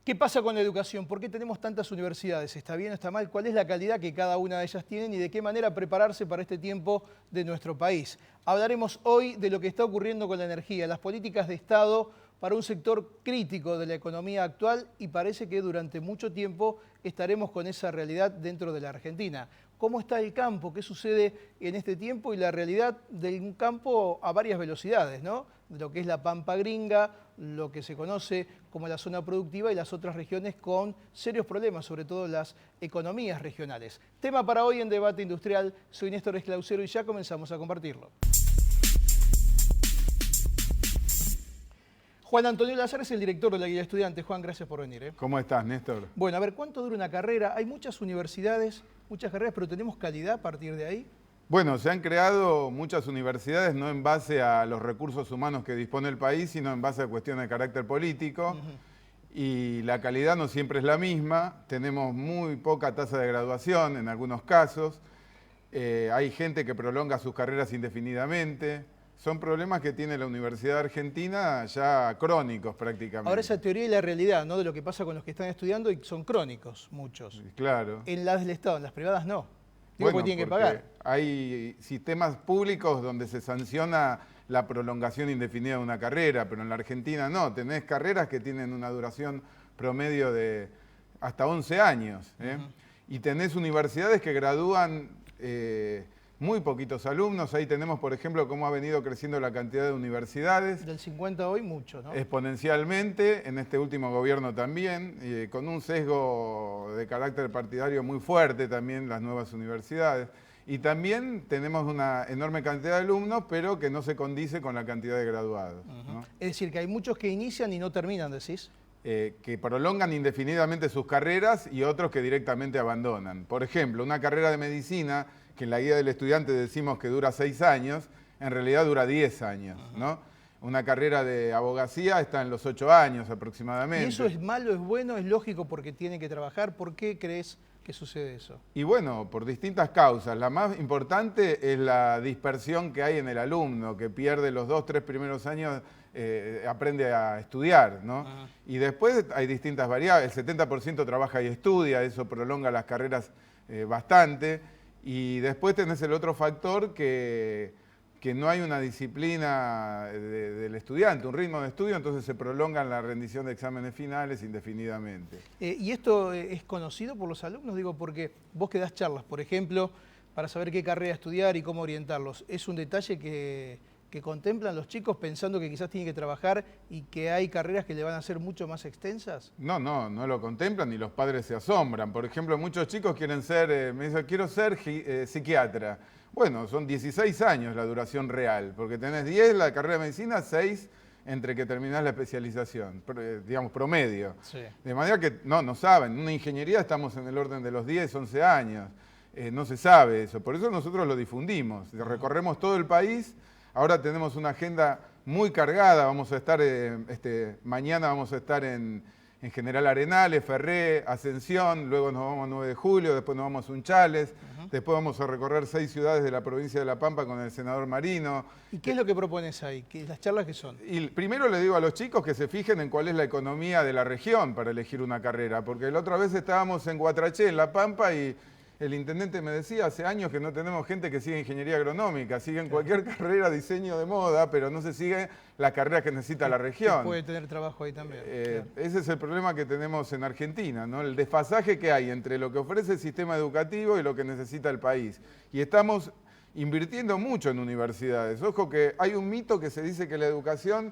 ¿Qué pasa con la educación? ¿Por qué tenemos tantas universidades? ¿Está bien o está mal? ¿Cuál es la calidad que cada una de ellas tienen y de qué manera prepararse para este tiempo de nuestro país? Hablaremos hoy de lo que está ocurriendo con la energía, las políticas de Estado para un sector crítico de la economía actual y parece que durante mucho tiempo estaremos con esa realidad dentro de la Argentina. ¿Cómo está el campo? ¿Qué sucede en este tiempo? Y la realidad de un campo a varias velocidades, ¿no? De lo que es la Pampa Gringa, lo que se conoce como la zona productiva y las otras regiones con serios problemas, sobre todo las economías regionales. Tema para hoy en Debate Industrial. Soy Néstor Esclausero y ya comenzamos a compartirlo. Juan Antonio Lazar es el director de la Guía de Estudiantes. Juan, gracias por venir. ¿Cómo estás, Néstor? Bueno, a ver, ¿cuánto dura una carrera? Hay muchas universidades, muchas carreras, pero ¿tenemos calidad a partir de ahí? Bueno, se han creado muchas universidades no en base a los recursos humanos que dispone el país, sino en base a cuestiones de carácter político. Y la calidad no siempre es la misma. Tenemos muy poca tasa de graduación en algunos casos. Hay gente que prolonga sus carreras indefinidamente. Son problemas que tiene la Universidad Argentina ya crónicos prácticamente. Ahora esa teoría y la realidad, ¿no? De lo que pasa con los que están estudiando y son crónicos muchos. Claro. En las del Estado, en las privadas no. Bueno, porque tienen que pagar. Hay sistemas públicos donde se sanciona la prolongación indefinida de una carrera, pero en la Argentina no. Tenés carreras que tienen una duración promedio de hasta 11 años. Y tenés universidades que gradúan muy poquitos alumnos. Ahí tenemos, por ejemplo, cómo ha venido creciendo la cantidad de universidades. Del 50 hoy, mucho, ¿no? Exponencialmente, en este último gobierno también, con un sesgo de carácter partidario muy fuerte también las nuevas universidades. Y también tenemos una enorme cantidad de alumnos, pero que no se condice con la cantidad de graduados. ¿No? Es decir, que hay muchos que inician y no terminan, decís. Que prolongan indefinidamente sus carreras y otros que directamente abandonan. Por ejemplo, una carrera de medicina, que en la guía del estudiante decimos que dura 6 años, en realidad dura 10 años, ¿no? Una carrera de abogacía está en los 8 años aproximadamente. ¿Y eso es malo, es bueno, es lógico porque tienen que trabajar? ¿Por qué crees que sucede eso? Y bueno, por distintas causas. La más importante es la dispersión que hay en el alumno, que pierde los 2, 3 primeros años, aprende a estudiar, ¿no? Y después hay distintas variables. El 70% trabaja y estudia, eso prolonga las carreras bastante. Y después tenés el otro factor que no hay una disciplina del estudiante, un ritmo de estudio, entonces se prolonga la rendición de exámenes finales indefinidamente. ¿Y esto es conocido por los alumnos? Digo, porque vos que das charlas, por ejemplo, para saber qué carrera estudiar y cómo orientarlos. ¿Es un detalle que contemplan los chicos pensando que quizás tienen que trabajar y que hay carreras que le van a ser mucho más extensas? No lo contemplan y los padres se asombran. Por ejemplo, muchos chicos quieren ser, me dicen, quiero ser psiquiatra. Bueno, son 16 años la duración real, porque tenés 10 la carrera de medicina, 6 entre que terminás la especialización, digamos promedio. Sí. De manera que no saben, en una ingeniería estamos en el orden de los 10, 11 años. No se sabe eso, por eso nosotros lo difundimos. Recorremos todo el país. Ahora tenemos una agenda muy cargada, vamos a estar, mañana vamos a estar en General Arenales, Ferré, Ascensión, luego nos vamos a 9 de julio, después nos vamos a Unchales, después vamos a recorrer 6 ciudades de la provincia de La Pampa con el senador Marino. ¿Y qué es lo que propones ahí? ¿Las charlas qué son? Y primero le digo a los chicos que se fijen en cuál es la economía de la región para elegir una carrera, porque la otra vez estábamos en Guatraché, en La Pampa, y el intendente me decía, hace años que no tenemos gente que sigue ingeniería agronómica, siguen cualquier carrera, diseño de moda, pero no se sigue la carrera que necesita la región. Puede tener trabajo ahí también. Ese es el problema que tenemos en Argentina, ¿no? El desfasaje que hay entre lo que ofrece el sistema educativo y lo que necesita el país. Y estamos invirtiendo mucho en universidades. Ojo que hay un mito que se dice que la educación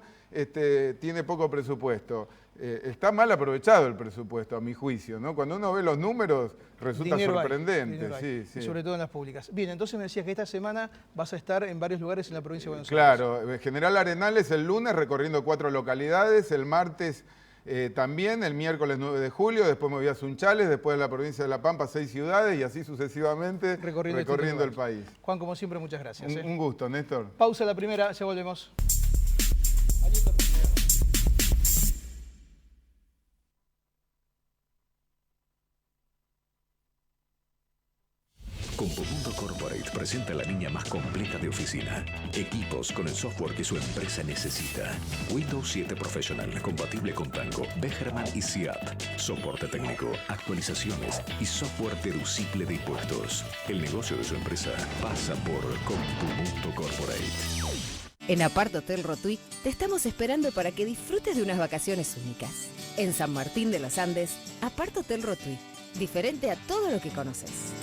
tiene poco presupuesto. Está mal aprovechado el presupuesto, a mi juicio, ¿no? Cuando uno ve los números resulta sorprendente. Sí. Sobre todo en las públicas. Bien, entonces me decías que esta semana vas a estar en varios lugares en la provincia de Buenos Aires. Claro, General Arenales el lunes recorriendo 4 localidades, el martes también, el miércoles 9 de julio, después me voy a Sunchales, después de la provincia de La Pampa 6 ciudades y así sucesivamente recorriendo el país. Juan, como siempre, muchas gracias. Un gusto, Néstor. Pausa la primera, ya volvemos. Compomundo Corporate presenta la línea más completa de oficina. Equipos con el software que su empresa necesita. Windows 7 Professional, compatible con Tango, Becherman y SIAP. Soporte técnico, actualizaciones y software deducible de impuestos. El negocio de su empresa pasa por Compumundo Corporate. En Apart Hotel Rotuy te estamos esperando para que disfrutes de unas vacaciones únicas. En San Martín de los Andes, Apart Hotel Rotuy. Diferente a todo lo que conoces.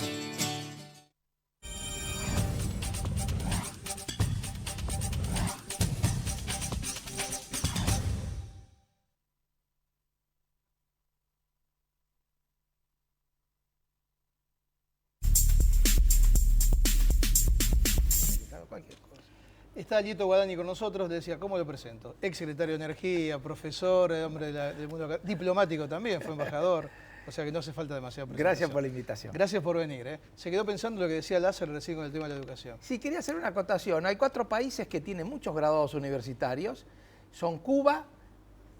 Está Alito Guadani con nosotros, le decía, ¿cómo lo presento? Ex secretario de Energía, profesor, hombre del mundo diplomático también, fue embajador, o sea que no hace falta demasiado presentación. Gracias por la invitación. Gracias por venir. Se quedó pensando lo que decía Lázaro recién con el tema de la educación. Sí, quería hacer una acotación. Hay 4 países que tienen muchos graduados universitarios, son Cuba,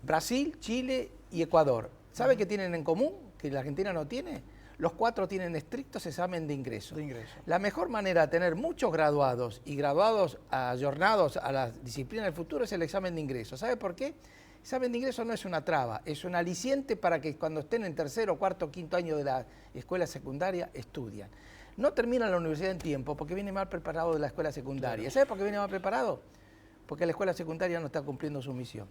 Brasil, Chile y Ecuador. ¿Sabe qué tienen en común? Que la Argentina no tiene. Los 4 tienen estrictos examen de ingreso. La mejor manera de tener muchos graduados y graduados ayornados a la disciplina del futuro es el examen de ingreso. ¿Sabe por qué? El examen de ingreso no es una traba, es un aliciente para que cuando estén en tercero, cuarto, quinto año de la escuela secundaria estudian. No terminan la universidad en tiempo porque viene mal preparado de la escuela secundaria. Claro. ¿Sabe por qué viene mal preparado? Porque la escuela secundaria no está cumpliendo su misión.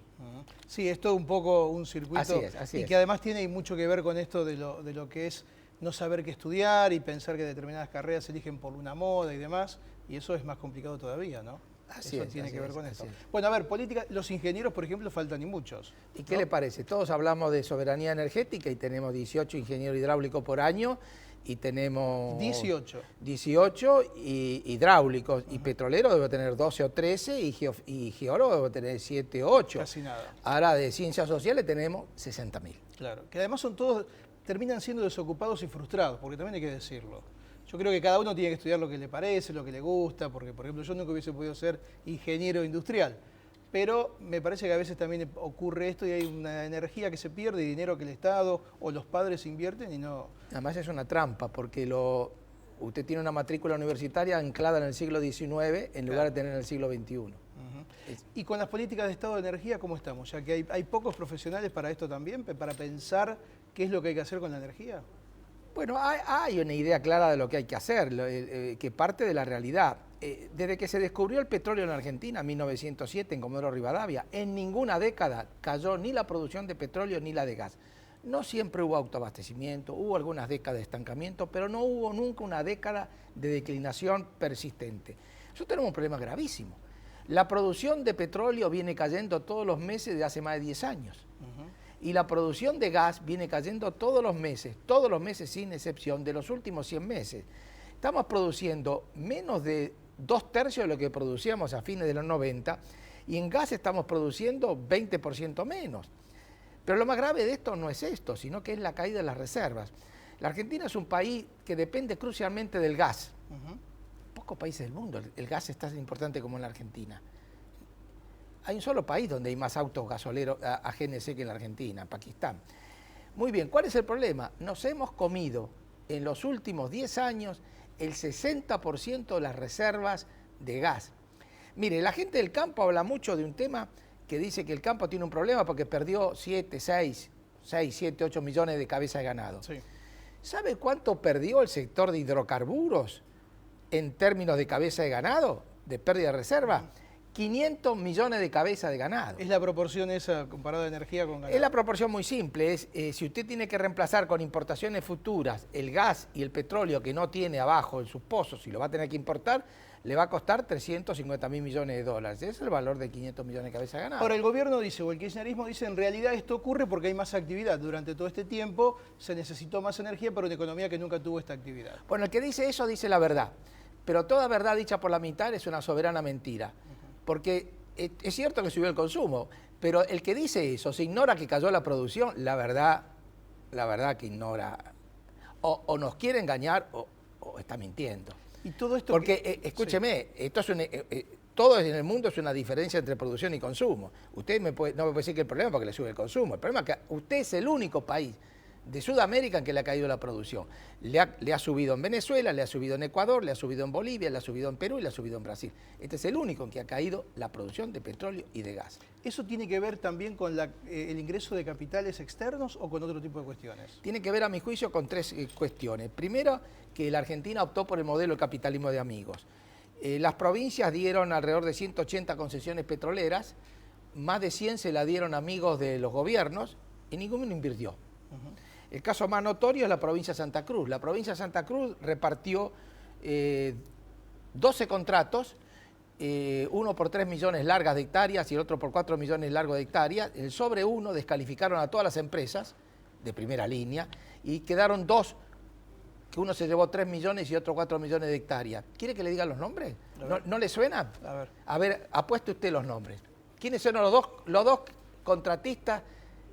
Sí, es todo un poco un circuito así es. Que además tiene mucho que ver con esto de lo que es no saber qué estudiar y pensar que determinadas carreras se eligen por una moda y demás, y eso es más complicado todavía, ¿no? Eso tiene que ver con esto. Bueno, a ver, política, los ingenieros, por ejemplo, faltan y muchos. ¿Y qué le parece? Todos hablamos de soberanía energética y tenemos 18 ingenieros hidráulicos por año y tenemos... 18. 18 hidráulicos, y petroleros debe tener 12 o 13 y geólogos debe tener 7 o 8. Casi nada. Ahora de ciencias sociales tenemos 60.000. Claro, que además son todos, terminan siendo desocupados y frustrados, porque también hay que decirlo. Yo creo que cada uno tiene que estudiar lo que le parece, lo que le gusta, porque por ejemplo yo nunca hubiese podido ser ingeniero industrial, pero me parece que a veces también ocurre esto y hay una energía que se pierde y dinero que el Estado o los padres invierten y no... Además es una trampa, porque usted tiene una matrícula universitaria anclada en el siglo XIX en lugar de tener en el siglo XXI. Y con las políticas de Estado de Energía, ¿cómo estamos? Ya que hay pocos profesionales para esto también, para pensar qué es lo que hay que hacer con la energía. Bueno, hay una idea clara de lo que hay que hacer, que parte de la realidad. Desde que se descubrió el petróleo en Argentina, en 1907, en Comodoro Rivadavia, en ninguna década cayó ni la producción de petróleo ni la de gas. No siempre hubo autoabastecimiento, hubo algunas décadas de estancamiento, pero no hubo nunca una década de declinación persistente. Nosotros tenemos un problema gravísimo. La producción de petróleo viene cayendo todos los meses de hace más de 10 años. Y la producción de gas viene cayendo todos los meses sin excepción de los últimos 100 meses. Estamos produciendo menos de 2/3 de lo que producíamos a fines de los 90 y en gas estamos produciendo 20% menos. Pero lo más grave de esto no es esto, sino que es la caída de las reservas. La Argentina es un país que depende crucialmente del gas. Pocos países del mundo el gas es tan importante como en la Argentina. Hay un solo país donde hay más autos gasoleros a GNC que en la Argentina, Pakistán. Muy bien, ¿cuál es el problema? Nos hemos comido en los últimos 10 años el 60% de las reservas de gas. Mire, la gente del campo habla mucho de un tema que dice que el campo tiene un problema porque perdió 7, 8 millones de cabezas de ganado. Sí. ¿Sabe cuánto perdió el sector de hidrocarburos en términos de cabeza de ganado, de pérdida de reserva? 500 millones de cabezas de ganado. ¿Es la proporción esa comparada de energía con ganado? Es la proporción muy simple. Si usted tiene que reemplazar con importaciones futuras el gas y el petróleo que no tiene abajo en sus pozos y lo va a tener que importar, le va a costar 350.000 millones de dólares. Ese es el valor de 500 millones de cabezas de ganado. Ahora, el gobierno dice, o el kirchnerismo dice, en realidad esto ocurre porque hay más actividad. Durante todo este tiempo se necesitó más energía para una economía que nunca tuvo esta actividad. Bueno, el que dice eso dice la verdad. Pero toda verdad dicha por la mitad es una soberana mentira. Porque es cierto que subió el consumo, pero el que dice eso, se ignora que cayó la producción, la verdad que ignora. O nos quiere engañar o está mintiendo. Y todo esto porque, escúcheme, sí. Todo en el mundo es una diferencia entre producción y consumo. Usted no me puede decir que el problema es porque le sube el consumo. El problema es que usted es el único país de Sudamérica en que le ha caído la producción. Le ha subido en Venezuela, le ha subido en Ecuador, le ha subido en Bolivia, le ha subido en Perú y le ha subido en Brasil. Este es el único en que ha caído la producción de petróleo y de gas. ¿Eso tiene que ver también con el ingreso de capitales externos o con otro tipo de cuestiones? Tiene que ver, a mi juicio, con tres cuestiones. Primero, que la Argentina optó por el modelo de capitalismo de amigos. Las provincias dieron alrededor de 180 concesiones petroleras, más de 100 se la dieron amigos de los gobiernos y ninguno invirtió. El caso más notorio es la provincia de Santa Cruz. La provincia de Santa Cruz repartió 12 contratos, uno por 3 millones largas de hectáreas y el otro por 4 millones largos de hectáreas. El sobre uno descalificaron a todas las empresas de primera línea y quedaron dos, que uno se llevó 3 millones y otro 4 millones de hectáreas. ¿Quiere que le diga los nombres? ¿No le suena? A ver, apueste usted los nombres. ¿Quiénes son los dos contratistas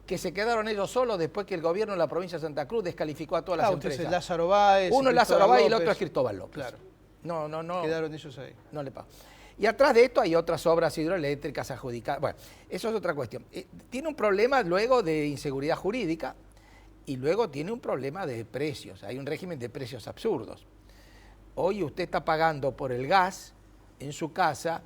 que se quedaron ellos solos después que el gobierno de la provincia de Santa Cruz descalificó a todas las empresas? Lázaro Báez. Uno es Lázaro Báez y el otro es Cristóbal López. Claro. No. Quedaron ellos ahí. No le pago. Y atrás de esto hay otras obras hidroeléctricas adjudicadas. Bueno, eso es otra cuestión. Tiene un problema luego de inseguridad jurídica y luego tiene un problema de precios. Hay un régimen de precios absurdos. Hoy usted está pagando por el gas en su casa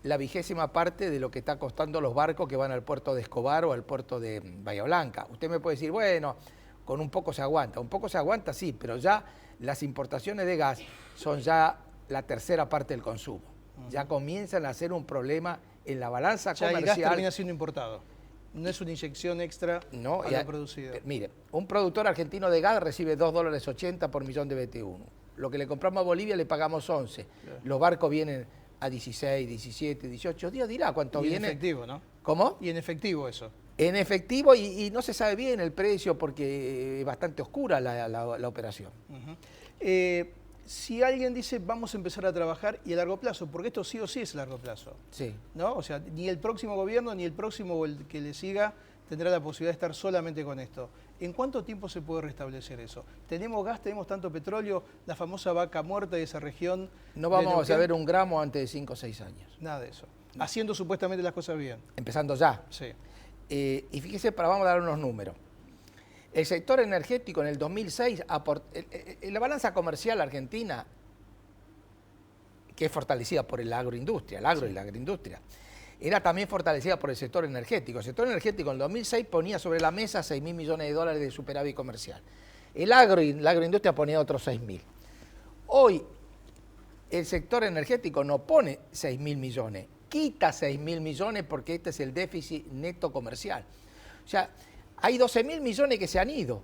la 20ª parte de lo que está costando los barcos que van al puerto de Escobar o al puerto de Bahía Blanca. Usted me puede decir, bueno, con un poco se aguanta. Un poco se aguanta, sí, pero ya las importaciones de gas son ya la tercera parte del consumo. Ya comienzan a ser un problema en la balanza comercial. El gas termina siendo importado. No es una inyección extra a lo producido. Mire, un productor argentino de gas recibe $2.80 por millón de BTU. Lo que le compramos a Bolivia le pagamos 11. Claro. Los barcos vienen a 16, 17, 18 días, dirá cuánto viene. En efectivo, ¿no? ¿Cómo? Y en efectivo eso. En efectivo y no se sabe bien el precio porque es bastante oscura la operación. Si alguien dice vamos a empezar a trabajar y a largo plazo, porque esto sí o sí es a largo plazo. Sí. ¿No? O sea, ni el próximo gobierno ni el próximo o el que le siga tendrá la posibilidad de estar solamente con esto. ¿En cuánto tiempo se puede restablecer eso? ¿Tenemos gas, tenemos tanto petróleo, la famosa vaca muerta de esa región? No vamos a ver un gramo antes de 5 o 6 años. Nada de eso. No. Haciendo supuestamente las cosas bien. Empezando ya. Sí. Y fíjese, vamos a dar unos números. El sector energético en el 2006, la balanza comercial argentina, que es fortalecida por el agroindustria, el agro y la agroindustria, era también fortalecida por el sector energético. El sector energético en el 2006 ponía sobre la mesa $6.000 millones de superávit comercial. El agro y la agroindustria ponía otros 6.000. Hoy el sector energético no pone 6.000 millones, quita 6.000 millones porque este es el déficit neto comercial. O sea, hay 12.000 millones que se han ido.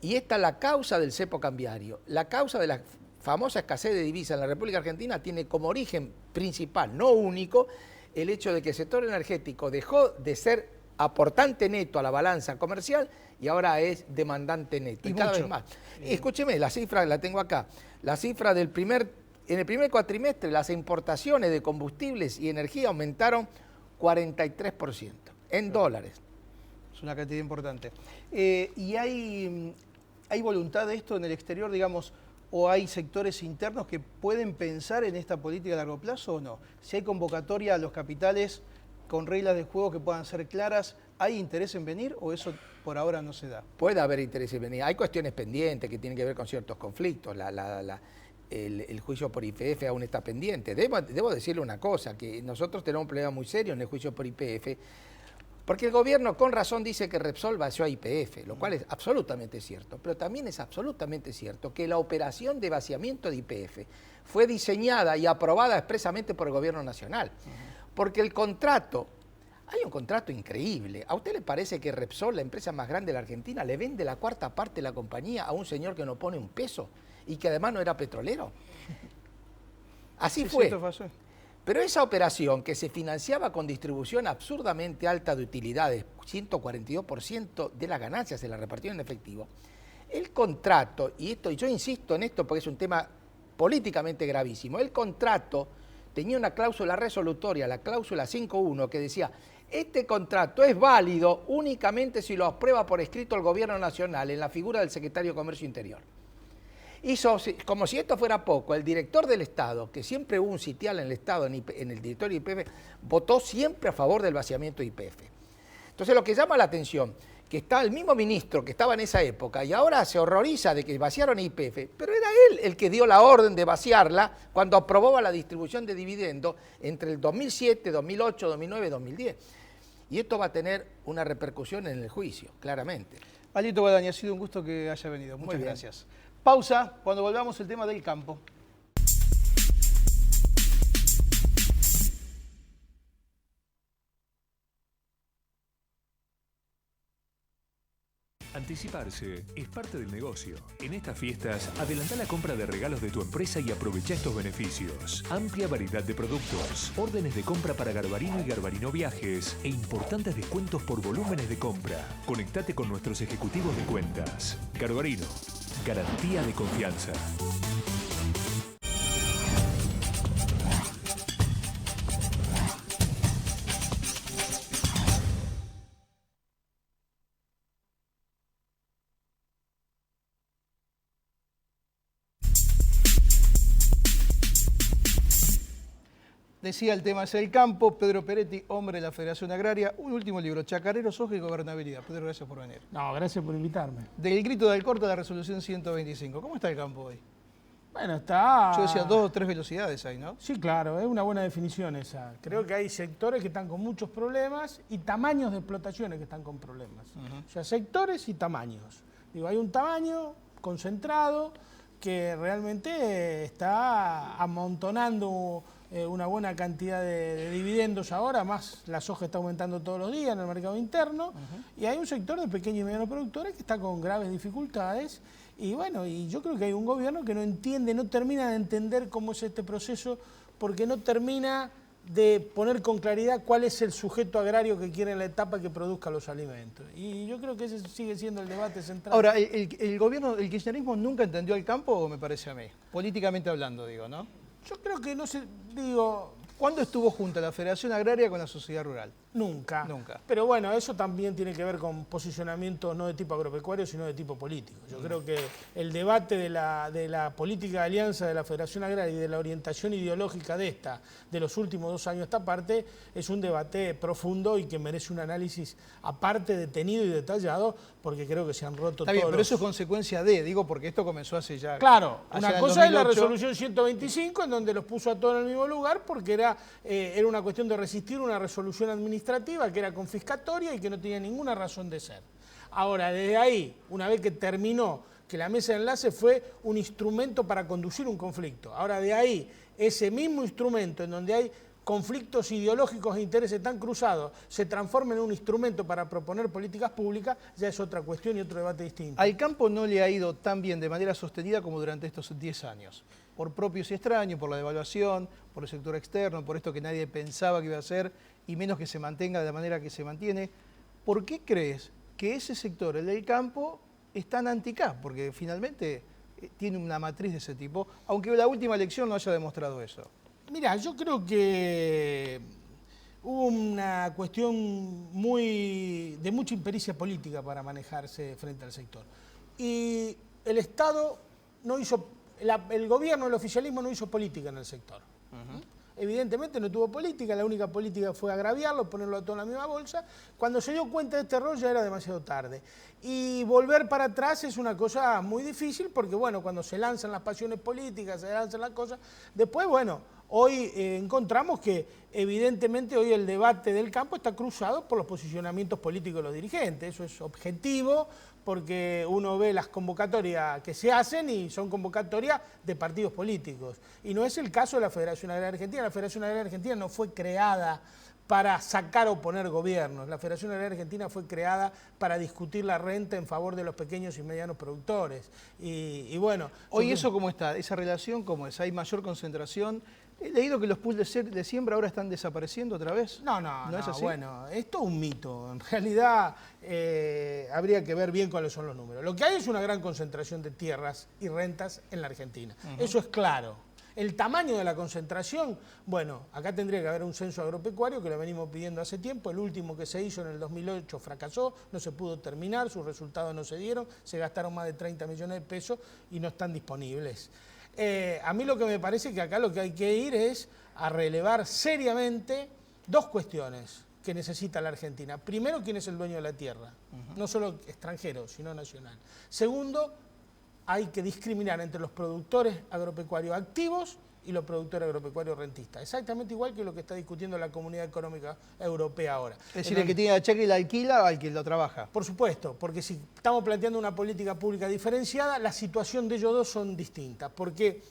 Y esta es la causa del cepo cambiario. La causa de la famosa escasez de divisas en la República Argentina tiene como origen principal, no único, el hecho de que el sector energético dejó de ser aportante neto a la balanza comercial y ahora es demandante neto. Y cada vez más. Escúcheme, la cifra la tengo acá. La cifra en el primer cuatrimestre, las importaciones de combustibles y energía aumentaron 43% en dólares. Es una cantidad importante. ¿Y hay voluntad de esto en el exterior, digamos, o hay sectores internos que pueden pensar en esta política a largo plazo o no? Si hay convocatoria a los capitales con reglas de juego que puedan ser claras, ¿hay interés en venir o eso por ahora no se da? Puede haber interés en venir. Hay cuestiones pendientes que tienen que ver con ciertos conflictos. El juicio por YPF aún está pendiente. Debo decirle una cosa, que nosotros tenemos un problema muy serio en el juicio por YPF, porque el gobierno con razón dice que Repsol vació a YPF, lo cual es absolutamente cierto, pero también es absolutamente cierto que la operación de vaciamiento de YPF fue diseñada y aprobada expresamente por el gobierno nacional, porque el contrato, hay un contrato increíble. ¿A usted le parece que Repsol, la empresa más grande de la Argentina, le vende la cuarta parte de la compañía a un señor que no pone un peso y que además no era petrolero? Así fue. Pero esa operación que se financiaba con distribución absurdamente alta de utilidades, 142% de las ganancias se la repartieron en efectivo, el contrato, y yo insisto en esto porque es un tema políticamente gravísimo, el contrato tenía una cláusula resolutoria, la cláusula 5.1, que decía, este contrato es válido únicamente si lo aprueba por escrito el gobierno nacional en la figura del secretario de Comercio Interior. Hizo, como si esto fuera poco, el director del Estado, que siempre hubo un sitial en el Estado, en el directorio de YPF, votó siempre a favor del vaciamiento de YPF. Entonces lo que llama la atención, que está el mismo ministro que estaba en esa época y ahora se horroriza de que vaciaron YPF, pero era él el que dio la orden de vaciarla cuando aprobaba la distribución de dividendos entre el 2007, 2008, 2009 y 2010. Y esto va a tener una repercusión en el juicio, claramente. Alito Guadaña, ha sido un gusto que haya venido. Muchas gracias. Pausa, cuando volvamos el tema del campo. Anticiparse es parte del negocio. En estas fiestas, adelantá la compra de regalos de tu empresa y aprovecha estos beneficios. Amplia variedad de productos, órdenes de compra para Garbarino y Garbarino Viajes e importantes descuentos por volúmenes de compra. Conectate con nuestros ejecutivos de cuentas. Garbarino, garantía de confianza. Decía, el tema es el campo. Pedro Peretti, hombre de la Federación Agraria. Un último libro, Chacarero, Soja y Gobernabilidad. Pedro, gracias por venir. No, gracias por invitarme. Del grito de Alcorta a la resolución 125. ¿Cómo está el campo hoy? Bueno, está... Yo decía 2 o 3 velocidades ahí, ¿no? Sí, claro, es una buena definición esa. Creo que hay sectores que están con muchos problemas y tamaños de explotaciones que están con problemas. O sea, sectores y tamaños. Digo, hay un tamaño concentrado que realmente está amontonando una buena cantidad de dividendos ahora, más la soja está aumentando todos los días en el mercado interno, y hay un sector de pequeños y medianos productores que está con graves dificultades, y bueno, y yo creo que hay un gobierno que no entiende, no termina de entender cómo es este proceso, porque no termina de poner con claridad cuál es el sujeto agrario que quiere en la etapa que produzca los alimentos. Y yo creo que ese sigue siendo el debate central. Ahora, ¿el gobierno, el kirchnerismo nunca entendió el campo, o me parece a mí? Políticamente hablando, digo, ¿no? Yo creo que no sé, digo... ¿Cuándo estuvo junta la Federación Agraria con la sociedad rural? Nunca. Nunca. Pero bueno, eso también tiene que ver con posicionamientos no de tipo agropecuario, sino de tipo político. Yo creo que el debate de la política de alianza de la Federación Agraria y de la orientación ideológica de esta, de los últimos 2 años a esta parte, es un debate profundo y que merece un análisis aparte, detenido y detallado, porque creo que se han roto Está bien, todos pero los... eso es consecuencia de, digo, porque esto comenzó hace ya... Claro, allá una en cosa es la 2008. resolución 125, en donde los puso a todos en el mismo lugar, porque era una cuestión de resistir una resolución administrativa que era confiscatoria y que no tenía ninguna razón de ser. Ahora, desde ahí, una vez que terminó, que la mesa de enlace fue un instrumento para conducir un conflicto. Ahora, de ahí, ese mismo instrumento en donde hay conflictos ideológicos e intereses tan cruzados se transforma en un instrumento para proponer políticas públicas, ya es otra cuestión y otro debate distinto. Al campo no le ha ido tan bien de manera sostenida como durante estos 10 años. Por propios y extraños, por la devaluación, por el sector externo, por esto que nadie pensaba que iba a ser y menos que se mantenga de la manera que se mantiene. ¿Por qué crees que ese sector, el del campo, es tan anti-CAP? Porque finalmente tiene una matriz de ese tipo, aunque la última elección no haya demostrado eso. Mira, yo creo que hubo una cuestión de mucha impericia política para manejarse frente al sector. Y el Estado no hizo, el gobierno, el oficialismo no hizo política en el sector. Evidentemente no tuvo política, la única política fue agraviarlo, ponerlo todo en la misma bolsa. Cuando se dio cuenta de este error ya era demasiado tarde. Y volver para atrás es una cosa muy difícil porque, bueno, cuando se lanzan las pasiones políticas, se lanzan las cosas, después, bueno, hoy encontramos que evidentemente hoy el debate del campo está cruzado por los posicionamientos políticos de los dirigentes. Eso es objetivo porque uno ve las convocatorias que se hacen y son convocatorias de partidos políticos. Y no es el caso de la Federación Agraria Argentina. La Federación Agraria Argentina no fue creada para sacar o poner gobiernos. La Federación Agraria Argentina fue creada para discutir la renta en favor de los pequeños y medianos productores. Y bueno... Hoy eso cómo está, esa relación cómo es, hay mayor concentración. He leído que los pools de siembra ahora están desapareciendo otra vez. No es así. Bueno, esto es un mito. En realidad habría que ver bien cuáles son los números. Lo que hay es una gran concentración de tierras y rentas en la Argentina. Eso es claro. El tamaño de la concentración, bueno, acá tendría que haber un censo agropecuario que lo venimos pidiendo hace tiempo. El último que se hizo en el 2008 fracasó, no se pudo terminar, sus resultados no se dieron, se gastaron más de 30 millones de pesos y no están disponibles. A mí lo que me parece que acá lo que hay que ir es a relevar seriamente 2 cuestiones. que necesita la Argentina. Primero, ¿quién es el dueño de la tierra? No solo extranjero, sino nacional. Segundo, hay que discriminar entre los productores agropecuarios activos y los productores agropecuarios rentistas. Exactamente igual que lo que está discutiendo la Comunidad Económica Europea ahora. Es decir, el que tiene la cheque y la alquila al que lo trabaja. Por supuesto, porque si estamos planteando una política pública diferenciada, la situación de ellos dos son distintas. Porque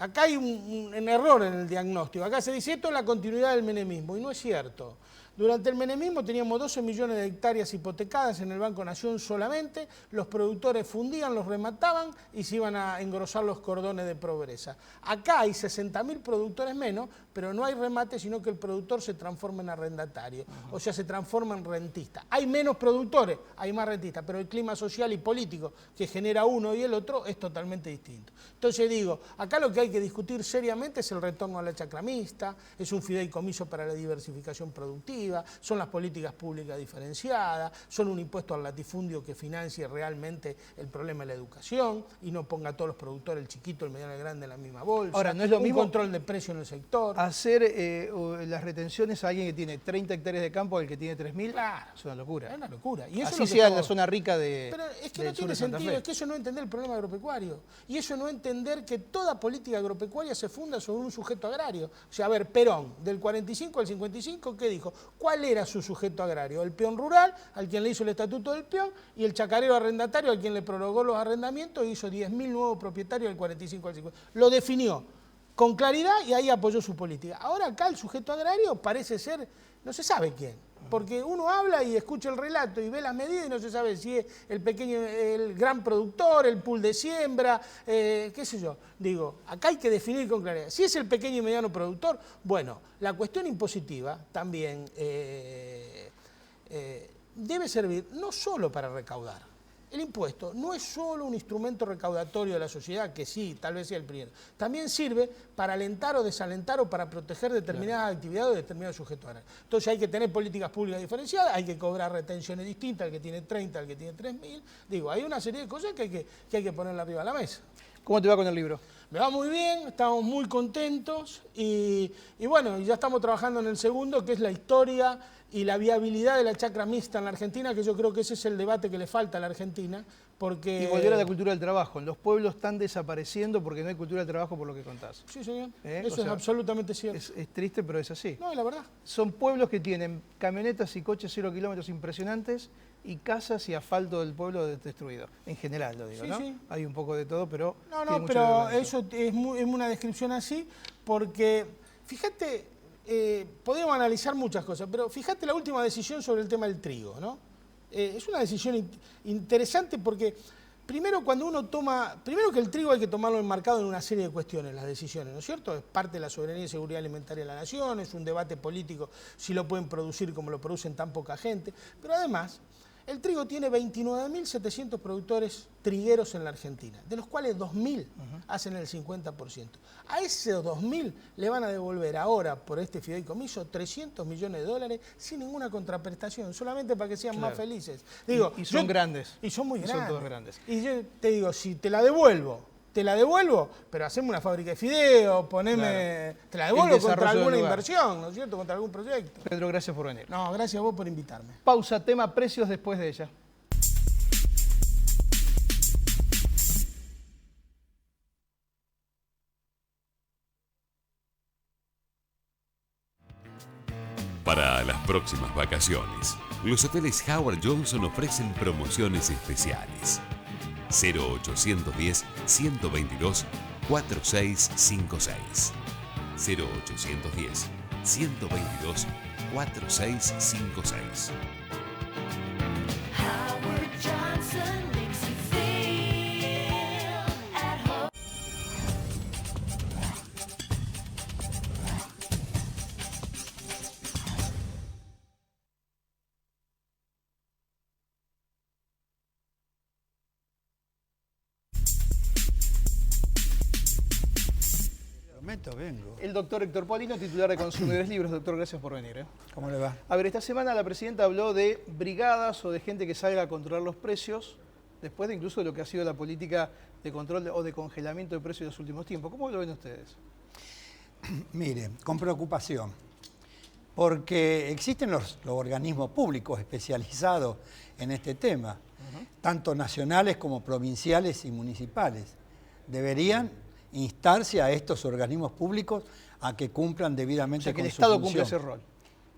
acá hay un error en el diagnóstico. Acá se dice esto es la continuidad del menemismo, y no es cierto. Durante el menemismo teníamos 12 millones de hectáreas hipotecadas en el Banco Nación solamente, los productores fundían, los remataban y se iban a engrosar los cordones de pobreza. Acá hay 60.000 productores menos, pero no hay remate, sino que el productor se transforma en arrendatario, o sea, se transforma en rentista. Hay menos productores, hay más rentistas, pero el clima social y político que genera uno y el otro es totalmente distinto. Entonces digo, acá lo que hay que discutir seriamente es el retorno a la chacra mixta, es un fideicomiso para la diversificación productiva, son las políticas públicas diferenciadas, son un impuesto al latifundio que financie realmente el problema de la educación y no ponga a todos los productores, el chiquito, el mediano y el grande en la misma bolsa. Ahora, no es lo mismo un control de precio en el sector. Hacer las retenciones a alguien que tiene 30 hectáreas de campo al que tiene 3.000, claro, es una locura. Es una locura. Y eso así es lo que sea en estamos... la zona rica de Pero es que del no sur tiene de Santa sentido, Fe. es que eso no es entender el problema agropecuario. Y eso no es entender que toda política agropecuaria se funda sobre un sujeto agrario. O sea, a ver, Perón, del 45 al 55, ¿qué dijo? ¿Cuál era su sujeto agrario? El peón rural, al quien le hizo el estatuto del peón, y el chacarero arrendatario, al quien le prorrogó los arrendamientos e hizo 10.000 nuevos propietarios del 45 al 50. Lo definió con claridad y ahí apoyó su política. Ahora acá el sujeto agrario parece ser, no se sabe quién. Porque uno habla y escucha el relato y ve las medidas y no se sabe si es el pequeño, el gran productor, el pool de siembra, qué sé yo. Digo, acá hay que definir con claridad. Si es el pequeño y mediano productor, bueno, la cuestión impositiva también debe servir no solo para recaudar. El impuesto no es solo un instrumento recaudatorio de la sociedad, que sí, tal vez sea el primero. También sirve para alentar o desalentar o para proteger determinadas actividades o determinados sujetos agrarios. Entonces hay que tener políticas públicas diferenciadas, hay que cobrar retenciones distintas, al que tiene 30, al que tiene 3.000. Digo, hay una serie de cosas que hay que ponerla arriba de la mesa. ¿Cómo te va con el libro? Me va muy bien, estamos muy contentos y bueno, ya estamos trabajando en el segundo, que es la historia y la viabilidad de la chacra mixta en la Argentina, que yo creo que ese es el debate que le falta a la Argentina, porque... Y volver a la cultura del trabajo. Los pueblos están desapareciendo porque no hay cultura del trabajo por lo que contás. Sí, señor. O Eso sea, es absolutamente cierto. Es triste, pero es así. No, es la verdad. Son pueblos que tienen camionetas y coches 0 kilómetros impresionantes y casas y asfalto del pueblo destruido. En general lo digo, Sí, ¿no? sí. Hay un poco de todo, pero... No, tiene mucho que pero ver con eso es una descripción así, porque, fíjate, podríamos analizar muchas cosas, pero fíjate la última decisión sobre el tema del trigo, ¿no? Es una decisión interesante porque, primero que el trigo hay que tomarlo enmarcado en una serie de cuestiones, las decisiones, ¿no es cierto? Es parte de la soberanía y seguridad alimentaria de la nación, es un debate político si lo pueden producir como lo producen tan poca gente, pero además... El trigo tiene 29.700 productores trigueros en la Argentina, de los cuales 2.000 hacen el 50%. A esos 2.000 le van a devolver ahora, por este fideicomiso, 300 millones de dólares sin ninguna contraprestación, solamente para que sean más felices. Digo, y son grandes. Y son muy grandes. Son todos grandes. Y yo te digo, si te la devuelvo, pero hacemos una fábrica de fideos, poneme... Claro. Te la devuelvo contra desarrollo del alguna lugar. inversión, ¿no es cierto? Contra algún proyecto. Pedro, gracias por venir. No, gracias a vos por invitarme. Pausa, tema precios después de ella. Para las próximas vacaciones, los hoteles Howard Johnson ofrecen promociones especiales. 0810 122 4656. 0810 122 4656. Howard Johnson makes you feel at home. Vengo. El doctor Héctor Polino, titular de Consumidores Libres. Doctor, gracias por venir. ¿Cómo le va? A ver, esta semana la presidenta habló de brigadas o de gente que salga a controlar los precios, después de incluso de lo que ha sido la política de control o de congelamiento de precios en los últimos tiempos. ¿Cómo lo ven ustedes? Mire, con preocupación, porque existen los organismos públicos especializados en este tema, tanto nacionales como provinciales y municipales. Deberían instarse a estos organismos públicos a que cumplan debidamente O sea, que con el su Estado función. cumple ese rol.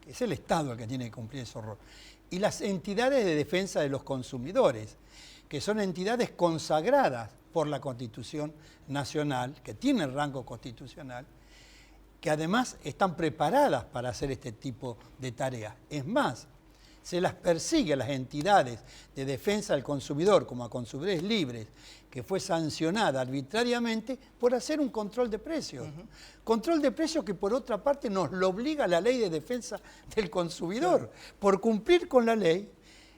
Es el Estado el que tiene que cumplir ese rol. Y las entidades de defensa de los consumidores, que son entidades consagradas por la Constitución Nacional, que tienen rango constitucional, que además están preparadas para hacer este tipo de tareas. Es más, se las persigue a las entidades de defensa del consumidor, como a Consumidores Libres, que fue sancionada arbitrariamente por hacer un control de precios. Control de precios que por otra parte nos lo obliga la Ley de Defensa del Consumidor. Por cumplir con la ley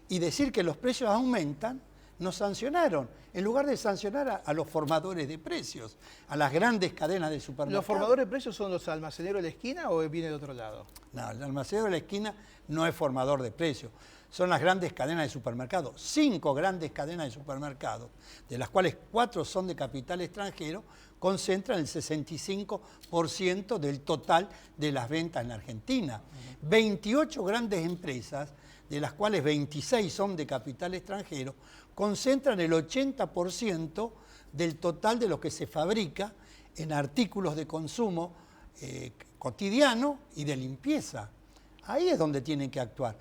y decir que los precios aumentan, nos sancionaron, en lugar de sancionar a los formadores de precios, a las grandes cadenas de supermercados. ¿Los formadores de precios son los almaceneros de la esquina o viene de otro lado? No, el almacenero de la esquina no es formador de precios, son las grandes cadenas de supermercados, 5 grandes cadenas de supermercados, de las cuales 4 son de capital extranjero, concentran el 65% del total de las ventas en la Argentina. 28 grandes empresas, de las cuales 26 son de capital extranjero, concentran el 80% del total de lo que se fabrica en artículos de consumo cotidiano y de limpieza. Ahí es donde tienen que actuar.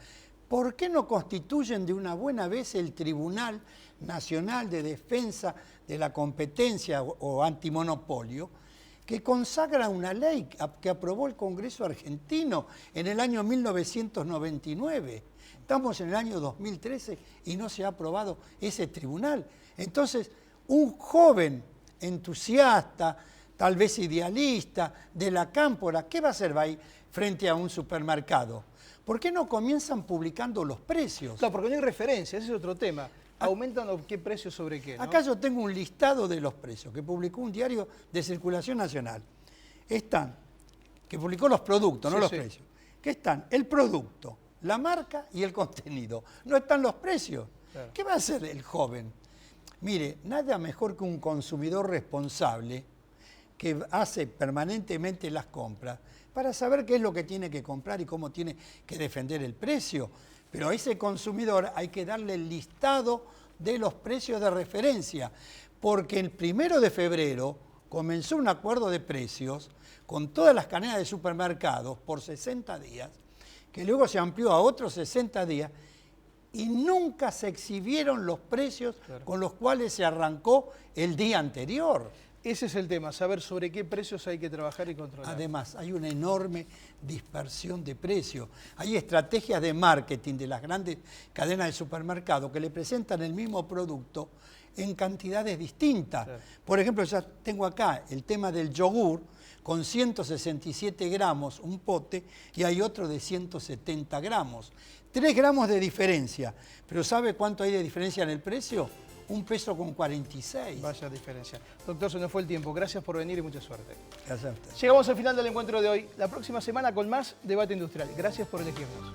¿Por qué no constituyen de una buena vez el Tribunal Nacional de Defensa de la Competencia o Antimonopolio, que consagra una ley que aprobó el Congreso argentino en el año 1999? Estamos en el año 2013 y no se ha aprobado ese tribunal. Entonces, un joven entusiasta, tal vez idealista, de la cámpora, ¿qué va a hacer ahí frente a un supermercado? ¿Por qué no comienzan publicando los precios? Claro, porque no hay referencia, ese es otro tema. ¿Aumentan o qué precio sobre qué? ¿no? Acá yo tengo un listado de los precios que publicó un diario de circulación nacional. Están, que publicó los productos, no los precios. Que están el producto, la marca y el contenido. No están los precios. Claro. ¿Qué va a hacer el joven? Mire, nada mejor que un consumidor responsable que hace permanentemente las compras para saber qué es lo que tiene que comprar y cómo tiene que defender el precio. Pero a ese consumidor hay que darle el listado de los precios de referencia, porque el 1 de febrero comenzó un acuerdo de precios con todas las cadenas de supermercados por 60 días, que luego se amplió a otros 60 días, y nunca se exhibieron los precios con los cuales se arrancó el día anterior. Ese es el tema, saber sobre qué precios hay que trabajar y controlar. Además, hay una enorme dispersión de precios. Hay estrategias de marketing de las grandes cadenas de supermercados que le presentan el mismo producto en cantidades distintas. Claro. Por ejemplo, ya tengo acá el tema del yogur con 167 gramos un pote y hay otro de 170 gramos. 3 gramos de diferencia. ¿Pero sabe cuánto hay de diferencia en el precio? 1,46 pesos. Vaya diferencia. Doctor, se nos fue el tiempo. Gracias por venir y mucha suerte. Gracias a usted. Llegamos al final del encuentro de hoy. La próxima semana con más debate industrial. Gracias por elegirnos.